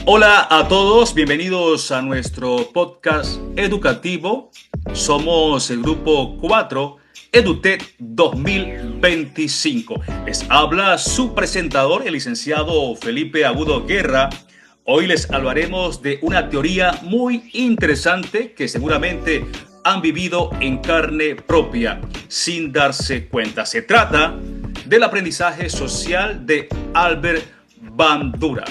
Hola a todos, bienvenidos a nuestro podcast educativo. Somos el grupo 4 EduTech 2025. Les habla su presentador, el licenciado Felipe Agudo Guerra. Hoy les hablaremos de una teoría muy interesante que seguramente han vivido en carne propia sin darse cuenta. Se trata del aprendizaje social de Albert Bandura.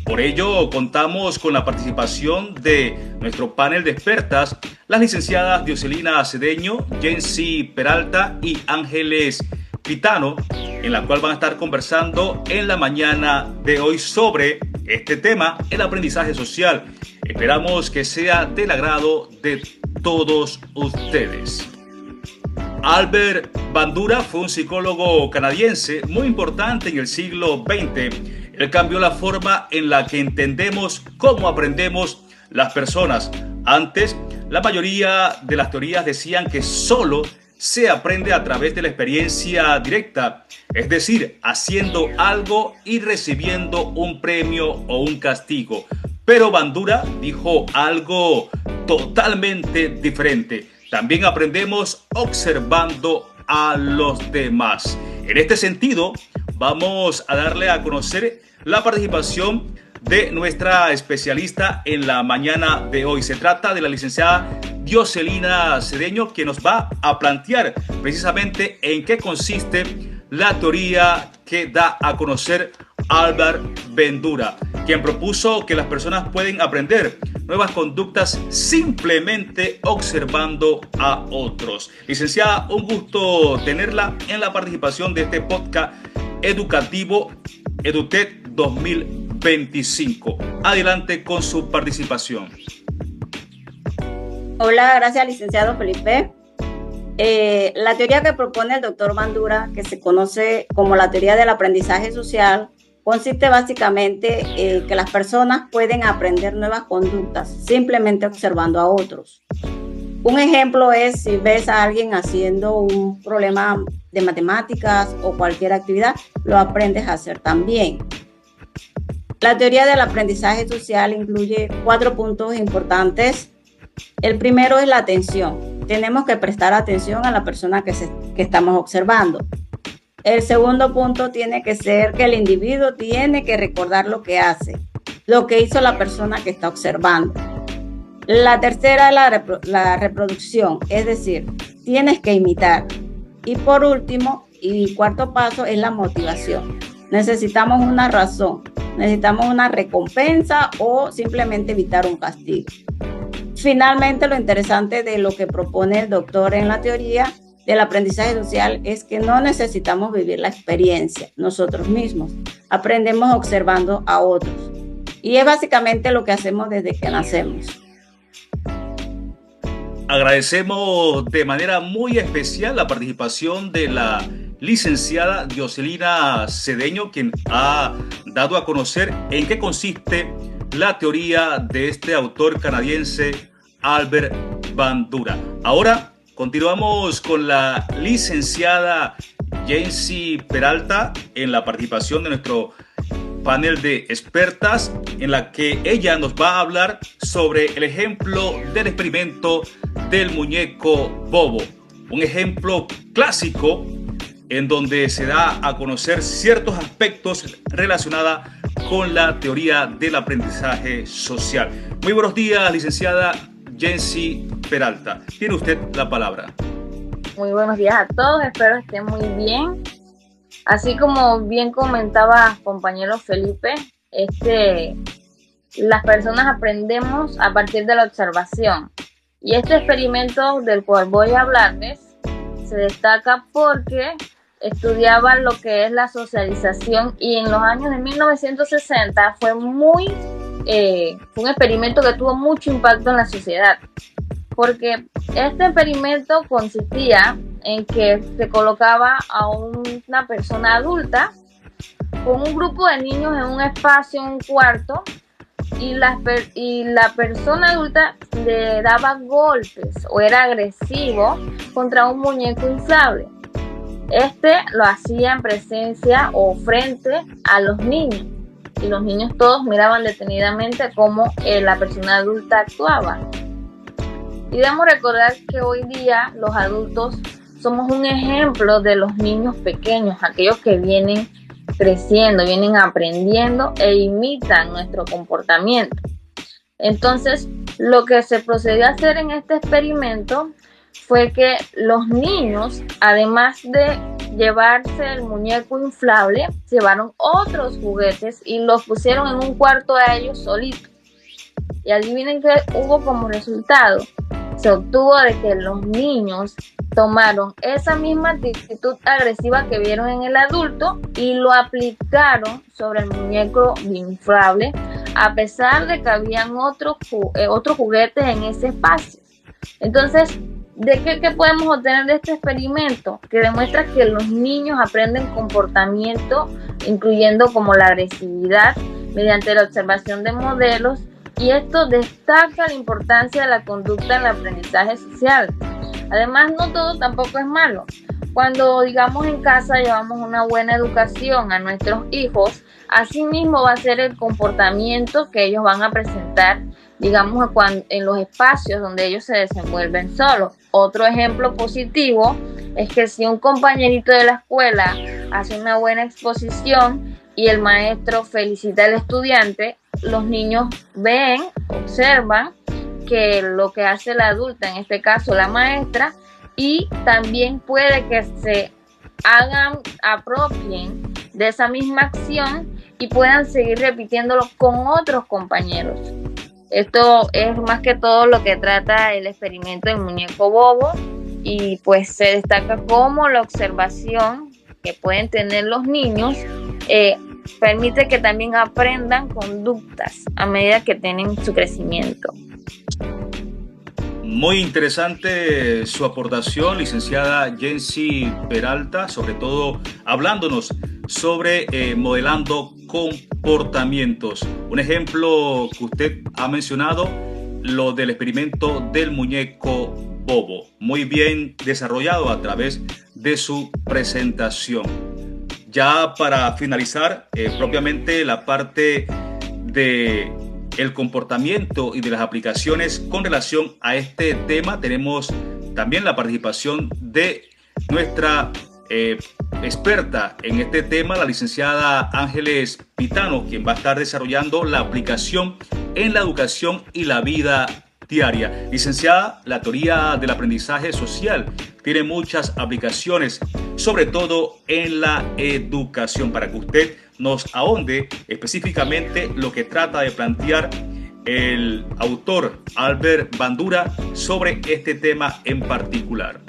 Por ello, contamos con la participación de nuestro panel de expertas, las licenciadas Dioselina Cedeño, Jensi Peralta y Ángeles Pitano, en la cual van a estar conversando en la mañana de hoy sobre este tema, el aprendizaje social. Esperamos que sea del agrado de todos ustedes. Albert Bandura fue un psicólogo canadiense muy importante en el siglo XX. Él cambió la forma en la que entendemos cómo aprendemos las personas. Antes, la mayoría de las teorías decían que solo se aprende a través de la experiencia directa, es decir, haciendo algo y recibiendo un premio o un castigo. Pero Bandura dijo algo totalmente diferente. También aprendemos observando a los demás. En este sentido, vamos a darle a conocer la participación de nuestra especialista en la mañana de hoy. Se trata de la licenciada Dioselina Cedeño, que nos va a plantear precisamente en qué consiste la teoría que da a conocer Albert Bandura, quien propuso que las personas pueden aprender nuevas conductas simplemente observando a otros. Licenciada, un gusto tenerla en la participación de este podcast educativo EduTech 2025. Adelante con su participación. Hola, gracias licenciado Felipe. La teoría que propone el doctor Bandura, que se conoce como la teoría del aprendizaje social, consiste básicamente en que las personas pueden aprender nuevas conductas simplemente observando a otros. Un ejemplo es si ves a alguien haciendo un problema de matemáticas o cualquier actividad, lo aprendes a hacer también. La teoría del aprendizaje social incluye 4 puntos importantes. El primero es la atención. Tenemos que prestar atención a la persona que estamos observando. El segundo punto tiene que ser que el individuo tiene que recordar lo que hace, lo que hizo la persona que está observando. La tercera es la reproducción, es decir, tienes que imitar. Y por último, y cuarto paso, es la motivación. Necesitamos una razón, necesitamos una recompensa o simplemente evitar un castigo. Finalmente, lo interesante de lo que propone el doctor en la teoría del aprendizaje social es que no necesitamos vivir la experiencia nosotros mismos. Aprendemos observando a otros. Y es básicamente lo que hacemos desde que nacemos. Agradecemos de manera muy especial la participación de la licenciada Dioselina Cedeño, quien ha dado a conocer en qué consiste la teoría de este autor canadiense, Albert Bandura. Ahora continuamos con la licenciada Jensi Peralta en la participación de nuestro panel de expertas, en la que ella nos va a hablar sobre el ejemplo del experimento del muñeco Bobo, un ejemplo clásico en donde se da a conocer ciertos aspectos relacionados con la teoría del aprendizaje social. Muy buenos días, licenciada Jensi Peralta. Tiene usted la palabra. Muy buenos días a todos, espero estén muy bien. Así como bien comentaba compañero Felipe, las personas aprendemos a partir de la observación. Y este experimento del cual voy a hablarles se destaca porque estudiaba lo que es la socialización, y en los años de 1960 fue un experimento que tuvo mucho impacto en la sociedad, porque este experimento consistía en que se colocaba a una persona adulta con un grupo de niños en un espacio, en un cuarto, y la persona adulta le daba golpes o era agresivo contra un muñeco inflable. Lo hacía en presencia o frente a los niños. y los niños todos miraban detenidamente cómo la persona adulta actuaba. Y debemos recordar que hoy día los adultos somos un ejemplo de los niños pequeños, aquellos que vienen creciendo, vienen aprendiendo e imitan nuestro comportamiento. Entonces, lo que se procedió a hacer en este experimento fue que los niños, además de llevarse el muñeco inflable, llevaron otros juguetes y los pusieron en un cuarto a ellos solitos. Y adivinen qué hubo como resultado. Se obtuvo de que los niños tomaron esa misma actitud agresiva que vieron en el adulto y lo aplicaron sobre el muñeco inflable, a pesar de que habían otros juguetes en ese espacio. Entonces, ¿de qué podemos obtener de este experimento? Que demuestra que los niños aprenden comportamiento, incluyendo como la agresividad, mediante la observación de modelos, y esto destaca la importancia de la conducta en el aprendizaje social. Además, no todo tampoco es malo. Cuando, digamos, en casa llevamos una buena educación a nuestros hijos, así mismo va a ser el comportamiento que ellos van a presentar, digamos, en los espacios donde ellos se desenvuelven solos. Otro ejemplo positivo es que si un compañerito de la escuela hace una buena exposición y el maestro felicita al estudiante, los niños ven, observan que lo que hace la adulta, en este caso la maestra, y también puede que se apropien de esa misma acción y puedan seguir repitiéndolo con otros compañeros. Esto es más que todo lo que trata el experimento del muñeco bobo, y pues se destaca cómo la observación que pueden tener los niños permite que también aprendan conductas a medida que tienen su crecimiento. Muy interesante su aportación, licenciada Jensi Peralta, sobre todo hablándonos sobre modelando comportamientos. Un ejemplo que usted ha mencionado, lo del experimento del muñeco bobo. Muy bien desarrollado a través de su presentación. Ya para finalizar, propiamente la parte de el comportamiento y de las aplicaciones con relación a este tema, tenemos también la participación de nuestra experta en este tema, la licenciada Ángeles Pitano, quien va a estar desarrollando la aplicación en la educación y la vida diaria. Licenciada, la teoría del aprendizaje social tiene muchas aplicaciones, sobre todo en la educación, para que usted nos ahonde específicamente lo que trata de plantear el autor Albert Bandura sobre este tema en particular.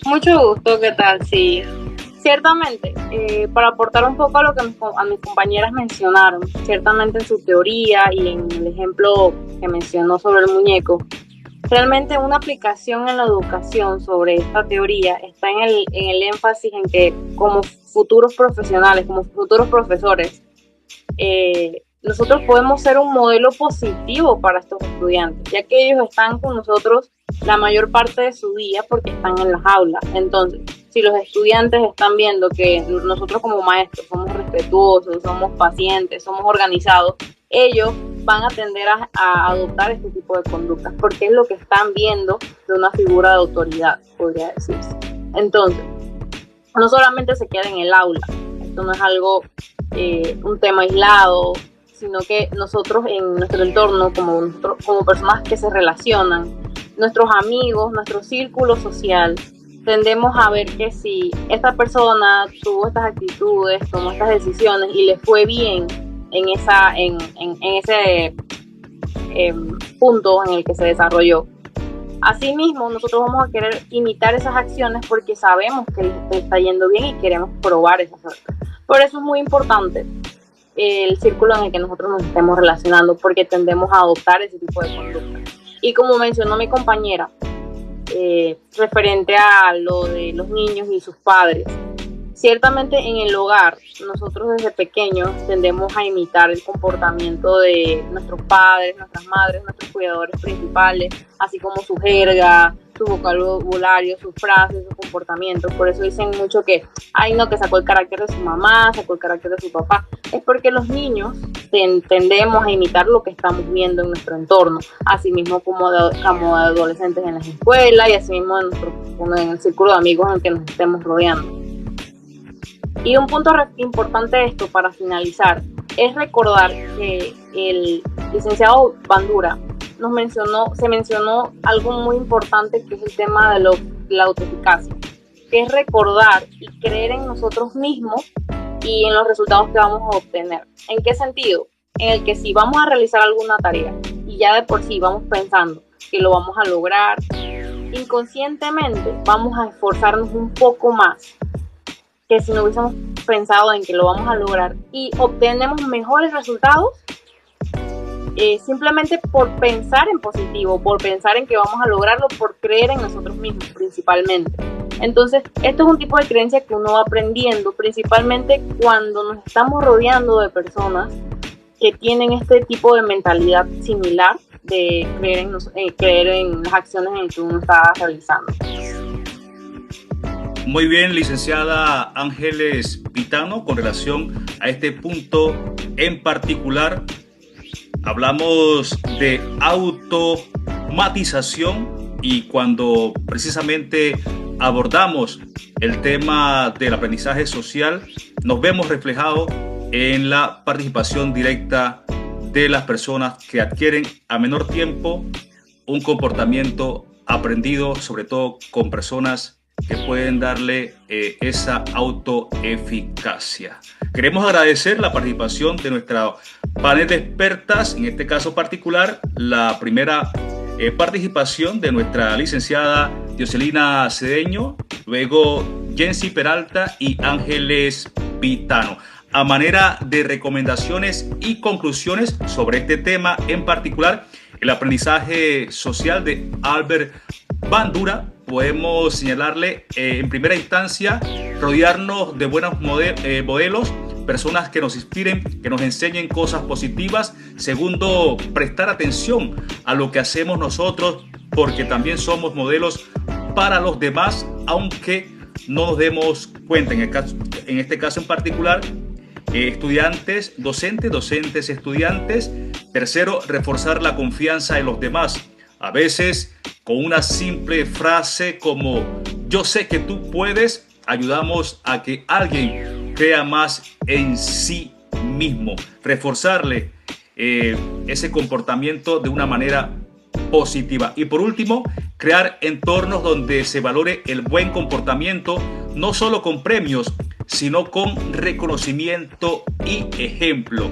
Mucho gusto, ¿qué tal? Sí, ciertamente, para aportar un poco a lo que a mis compañeras mencionaron, ciertamente en su teoría y en el ejemplo que mencionó sobre el muñeco, realmente una aplicación en la educación sobre esta teoría está en el énfasis en que como futuros profesionales, como futuros profesores, nosotros podemos ser un modelo positivo para estos estudiantes, ya que ellos están con nosotros la mayor parte de su día porque están en las aulas. Entonces, si los estudiantes están viendo que nosotros como maestros somos respetuosos, somos pacientes, somos organizados, ellos van a tender a adoptar este tipo de conductas porque es lo que están viendo de una figura de autoridad, podría decirse. Entonces, no solamente se queda en el aula, esto no es algo, un tema aislado, sino que nosotros en nuestro entorno, como personas que se relacionan, nuestros amigos, nuestro círculo social, tendemos a ver que si esta persona tuvo estas actitudes, tomó estas decisiones y le fue bien en ese punto en el que se desarrolló, asimismo nosotros vamos a querer imitar esas acciones porque sabemos que le está yendo bien y queremos probar esa suerte. Por eso es muy importante el círculo en el que nosotros nos estemos relacionando, porque tendemos a adoptar ese tipo de conducta. Y como mencionó mi compañera, referente a lo de los niños y sus padres, ciertamente en el hogar, nosotros desde pequeños tendemos a imitar el comportamiento de nuestros padres, nuestras madres, nuestros cuidadores principales, así como su jerga, su vocabulario, sus frases, sus comportamientos. Por eso dicen mucho que, ay no, que sacó el carácter de su mamá, sacó el carácter de su papá. Es porque los niños tendemos a imitar lo que estamos viendo en nuestro entorno, así mismo como de adolescentes en las escuelas y así mismo en el círculo de amigos en el que nos estemos rodeando. Y un punto importante de esto para finalizar es recordar que el licenciado Bandura se mencionó algo muy importante, que es el tema de la autoeficacia, que es recordar y creer en nosotros mismos y en los resultados que vamos a obtener. ¿En qué sentido? En el que si vamos a realizar alguna tarea y ya de por sí vamos pensando que lo vamos a lograr, inconscientemente vamos a esforzarnos un poco más que si no hubiésemos pensado en que lo vamos a lograr, y obtenemos mejores resultados simplemente por pensar en positivo, por pensar en que vamos a lograrlo, por creer en nosotros mismos principalmente. Entonces, esto es un tipo de creencia que uno va aprendiendo, principalmente cuando nos estamos rodeando de personas que tienen este tipo de mentalidad similar de creer en las acciones en que uno está realizando. Muy bien, licenciada Ángeles Pitano, con relación a este punto en particular, hablamos de automatización, y cuando precisamente abordamos el tema del aprendizaje social, nos vemos reflejados en la participación directa de las personas que adquieren a menor tiempo un comportamiento aprendido, sobre todo con personas que pueden darle esa autoeficacia. Queremos agradecer la participación de nuestra panel de expertas, en este caso particular, la primera participación de nuestra licenciada Dioselina Cedeño, luego Jensi Peralta y Ángeles Pitano. A manera de recomendaciones y conclusiones sobre este tema en particular, el aprendizaje social de Albert Bandura, podemos señalarle en primera instancia rodearnos de buenos modelos, personas que nos inspiren, que nos enseñen cosas positivas. Segundo, prestar atención a lo que hacemos nosotros, porque también somos modelos para los demás, aunque no nos demos cuenta. En este caso en particular, estudiantes, docentes, estudiantes. Tercero, reforzar la confianza en los demás. A veces, con una simple frase como "yo sé que tú puedes", ayudamos a que alguien crea más en sí mismo. Reforzarle ese comportamiento de una manera positiva. Y por último, crear entornos donde se valore el buen comportamiento, no solo con premios, sino con reconocimiento y ejemplo.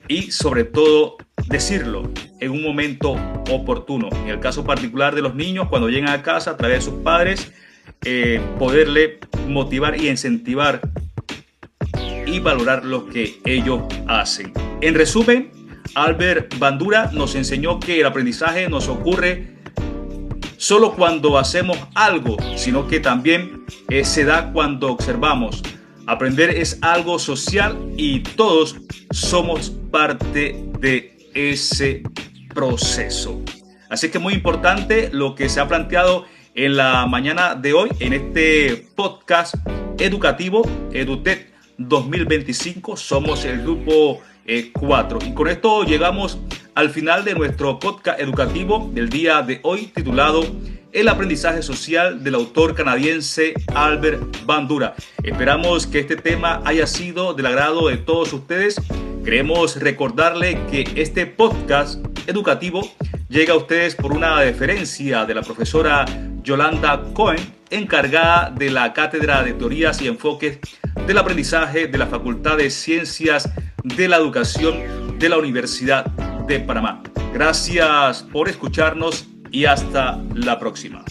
Y sobre todo, decirlo en un momento oportuno. En el caso particular de los niños, cuando llegan a casa a través de sus padres, poderle motivar y incentivar y valorar lo que ellos hacen. En resumen, Albert Bandura nos enseñó que el aprendizaje no ocurre solo cuando hacemos algo, sino que también se da cuando observamos. Aprender es algo social y todos somos parte de ese proceso. Así que muy importante lo que se ha planteado en la mañana de hoy en este podcast educativo EduTech 2025. Somos el grupo 4 y con esto llegamos al final de nuestro podcast educativo del día de hoy, titulado El aprendizaje social, del autor canadiense Albert Bandura. Esperamos que este tema haya sido del agrado de todos ustedes. Queremos recordarle que este podcast educativo llega a ustedes por una deferencia de la profesora Yolanda Cohen, encargada de la Cátedra de Teorías y Enfoques del Aprendizaje de la Facultad de Ciencias de la Educación de la Universidad de Panamá. Gracias por escucharnos y hasta la próxima.